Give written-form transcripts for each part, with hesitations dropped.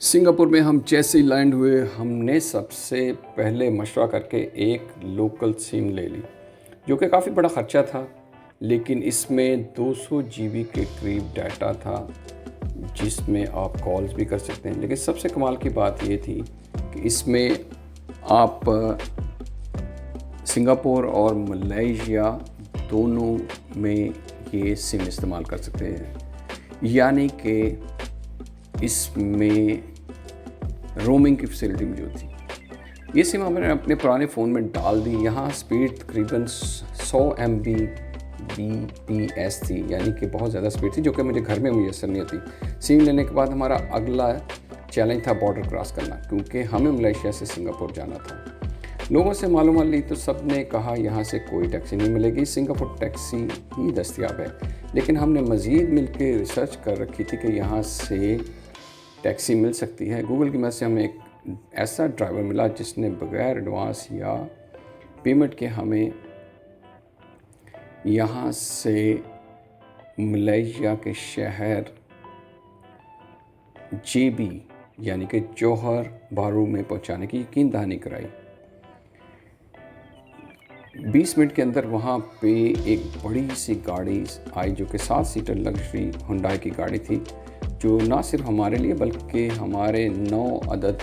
Singapore में हम जैसे ही लैंड हुए हमने सबसे पहले मशवरा करके एक लोकल सिम ले ली, जो कि काफ़ी बड़ा ख़र्चा था। लेकिन इसमें 200 जीबी के करीब डाटा था, जिसमें आप कॉल्स भी कर सकते हैं। लेकिन सबसे कमाल की बात ये थी कि इसमें आप सिंगापुर और मलेशिया दोनों में ये सिम इस्तेमाल कर सकते हैं, यानी कि इसमें रोमिंग की फैसिलिटी मौजूद थी। ये सिम हमने अपने पुराने फ़ोन में डाल दी। यहाँ स्पीड तकरीबन 100 Mbps थी, यानी कि बहुत ज़्यादा स्पीड थी, जो कि मुझे घर में मुयसर नहीं होती। सिम लेने के बाद हमारा अगला चैलेंज था बॉर्डर क्रॉस करना, क्योंकि हमें मलेशिया से सिंगापुर जाना था। लोगों से मालूमात ली तो सब ने कहा यहाँ से कोई टैक्सी नहीं मिलेगी, सिंगापुर टैक्सी ही दस्तयाब है। लेकिन हमने मज़ीद मिलकर रिसर्च कर रखी थी कि यहाँ से टैक्सी मिल सकती है। गूगल की मदद से हमें एक ऐसा ड्राइवर मिला जिसने बग़ैर एडवांस या पेमेंट के हमें यहाँ से मलेशिया के शहर जेबी यानी कि जौहर बारू में पहुँचाने की यकीन दहानी कराई। 20 मिनट के अंदर वहाँ पे एक बड़ी सी गाड़ी आई, जो कि 7 सीटर लग्जरी हुंडई की गाड़ी थी, जो ना सिर्फ हमारे लिए बल्कि हमारे 9 अदद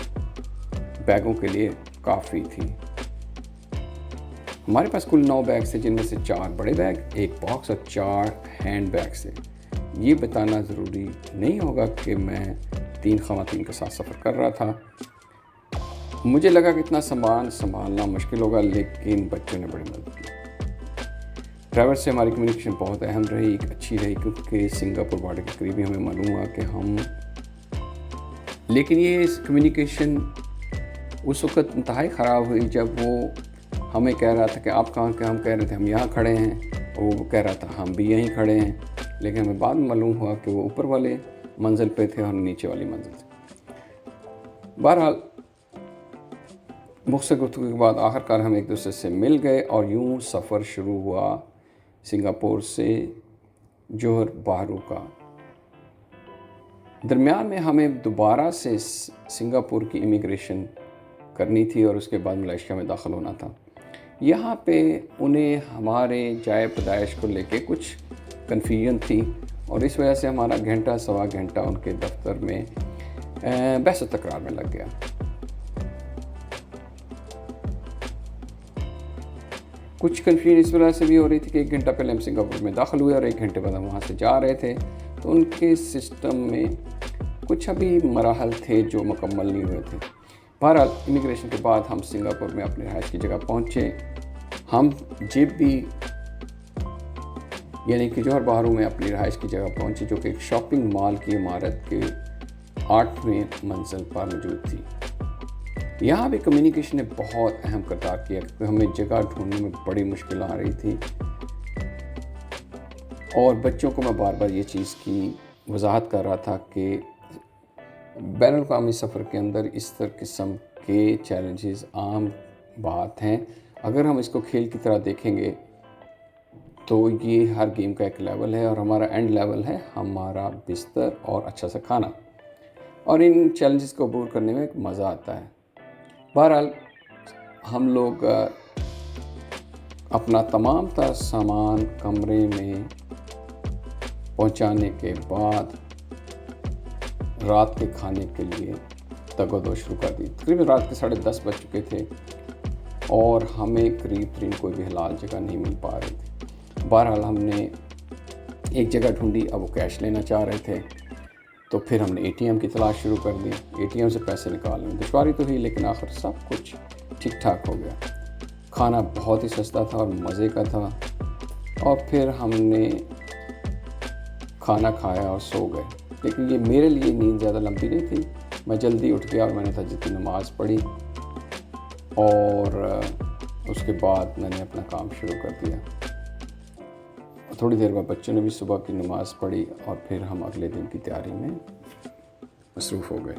बैगों के लिए काफ़ी थी। हमारे पास कुल 9 बैग थे, जिनमें से 4 बड़े बैग, 1 बॉक्स और 4 हैंड बैग्स थे। ये बताना ज़रूरी नहीं होगा कि मैं 3 ख़वातीन के साथ सफ़र कर रहा था। मुझे लगा कि इतना सामान संभालना मुश्किल होगा, लेकिन बच्चों ने बड़ी मदद की। ड्राइवर से हमारी कम्युनिकेशन बहुत अहम रही, अच्छी रही, क्योंकि सिंगापुर बॉर्डर के करीब ही हमें मालूम हुआ कि हम, लेकिन ये कम्युनिकेशन उस वक़्त इंतहाई ख़राब हुई जब वो हमें कह रहा था कि आप कहाँ के, हम कह रहे थे हम यहाँ खड़े हैं, और वो कह रहा था हम भी यहीं खड़े हैं। लेकिन हमें बाद में मालूम हुआ कि वो ऊपर वाले मंजिल पे थे और नीचे वाली मंजिल थे। बहरहाल मुख्तसर गुफ्तगू के बाद आखिरकार हम एक दूसरे से मिल गए और यूँ सफ़र शुरू हुआ सिंगापुर से जौहर बारू का। दरमियान में हमें दोबारा से सिंगापुर की इमिग्रेशन करनी थी और उसके बाद मलेशिया में दाखिल होना था। यहाँ पे उन्हें हमारे जाए पैदाइश को लेके कुछ कन्फ्यूजन थी, और इस वजह से हमारा घंटा सवा घंटा उनके दफ्तर में बहस तकरार में लग गया। कुछ कन्फ्यूजन इस वजह से भी हो रही थी कि 1 घंटा पहले हम सिंगापुर में दाखिल हुए और 1 घंटे बाद हम वहाँ से जा रहे थे, तो उनके सिस्टम में कुछ अभी मराहल थे जो मुकम्मल नहीं हुए थे। बहरहाल इमिग्रेशन के बाद हम सिंगापुर में अपनी रहाइश की जगह पहुँचे। हम जेबी यानी कि जौहर बारू में अपनी रहाइश की जगह पहुँचे, जो कि एक शॉपिंग मॉल की इमारत के 8वें मंजिल पर मौजूद थी। यहाँ भी कम्युनिकेशन ने बहुत अहम किरदार किया, क्योंकि हमें जगह ढूंढने में बड़ी मुश्किल आ रही थी, और बच्चों को मैं बार बार ये चीज़ की वजाहत कर रहा था कि बैनुल-अक़वामी सफ़र के अंदर इस तरह किस्म के चैलेंजेस आम बात हैं। अगर हम इसको खेल की तरह देखेंगे तो ये हर गेम का एक लेवल है, और हमारा एंड लेवल है हमारा बिस्तर और अच्छा सा खाना, और इन चैलेंजेस को अबूर करने में एक मज़ा आता है। बहरहाल हम लोग अपना तमाम तर सामान कमरे में पहुंचाने के बाद रात के खाने के लिए तगोदो शुरू कर दी। तकरीबन रात के 10:30 बज चुके थे और हमें करीब कोई भी हलाल जगह नहीं मिल पा रही थी। बहरहाल हमने एक जगह ढूंढी, अब वो कैश लेना चाह रहे थे, तो फिर हमने एटीएम की तलाश शुरू कर दी। एटीएम से पैसे निकालने में दुश्वारी तो हुई, लेकिन आखिर सब कुछ ठीक ठाक हो गया। खाना बहुत ही सस्ता था और मज़े का था, और फिर हमने खाना खाया और सो गए। लेकिन ये मेरे लिए नींद ज़्यादा लंबी नहीं थी, मैं जल्दी उठ गया और मैंने तहज्जुद की नमाज़ पढ़ी, और उसके बाद मैंने अपना काम शुरू कर दिया। थोड़ी देर बाद बच्चों ने भी सुबह की नमाज़ पढ़ी, और फिर हम अगले दिन की तैयारी में मसरूफ़ हो गए।